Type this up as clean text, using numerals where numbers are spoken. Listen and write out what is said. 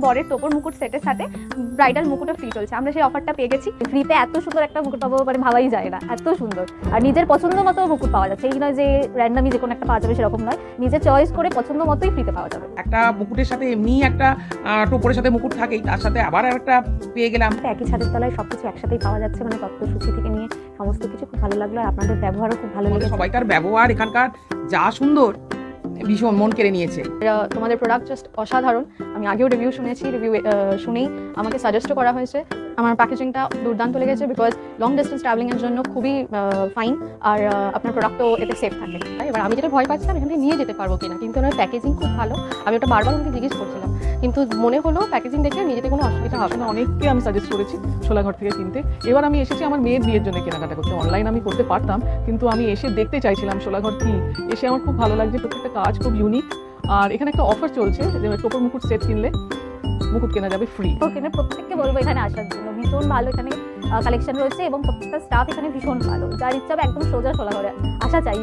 বরের টোপর মুকুট সেটের সাথে ব্রাইডাল মুকুটও ফ্রি চলছে। আমরা সেই অফারটা পেয়ে গেছি। ফ্রিতে এত সুন্দর একটা মুকুট পাবো মানে ভাবাই যায় না, এত সুন্দর। আর নিজের পছন্দ মতো মুকুট পাওয়া যাচ্ছে, এই নয় যে র্যান্ডামই যে কোনো একটা পাওয়া যাবে সেরকম নয়, নিজের চয়েস করে পছন্দ মতোই ফ্রিতে পাওয়া যাবে। একটা মুকুটের সাথে এমনি একটা টোপরের সাথে মুকুট থাকেই, তার সাথে আবার একটা পেয়ে গেলাম। একই ছাদের তলায় সবকিছু একসাথেই পাওয়া যাচ্ছে, মানে তত্ত্বসূচি থেকে নিয়ে সমস্ত কিছু খুব ভালো লাগলো। আর আপনাদের ব্যবহারও খুব ভালো লেগেছে। সবাইকার ব্যবহার এখানকার যা সুন্দর, ভীষণ মন কেড়ে নিয়েছে। তোমাদের প্রোডাক্ট জাস্ট অসাধারণ। আমি আগেও রিভিউ শুনেছি, রিভিউ শুনেই আমাকে সাজেস্টও করা হয়েছে। আমার প্যাকেজিংটা দুর্দান্ত লেগেছে, বিকজ লং ডিস্টেন্স ট্রাভেলিংয়ের জন্য খুবই ফাইন। আর আপনার প্রোডাক্টও এতে সেফ থাকে। এবার আমি যেটা ভয় পাচ্ছিলাম এখান থেকে নিয়ে যেতে পারবো কিনা, কিন্তু ওনার প্যাকেজিং খুব ভালো। আমি ওটা বারবার ওনাকে জিজ্ঞেস করছিলাম, কিন্তু মনে হলো প্যাকেজিং দেখে নিয়ে যেতে কোনো অসুবিধা হবে না। অনেককে আমি সাজেস্ট করেছি শোলাঘর থেকে কিনতে। এবার আমি এসেছি আমার মেয়ের বিয়ের জন্য কেনাকাটা করতে। অনলাইন আমি করতে পারতাম, কিন্তু আমি এসে দেখতে চাইছিলাম শোলাঘর কি। এসে আমার খুব ভালো লাগছে, প্রত্যেকটা কাজ খুব ইউনিক। আর এখানে একটা অফার চলছে যে টোপর মুকুট সেট কিনলে মুকুট কেনা যাবে ফ্রি। ওখানে প্রত্যেককে বলবো এখানে আসার জন্য, ভীষণ ভালো এখানে কালেকশন রয়েছে এবং প্রত্যেকটা স্টাফ এখানে ভীষণ ভালো। যার ইচ্ছা হবে একদম সোজা শোলাঘরে আসা চাই।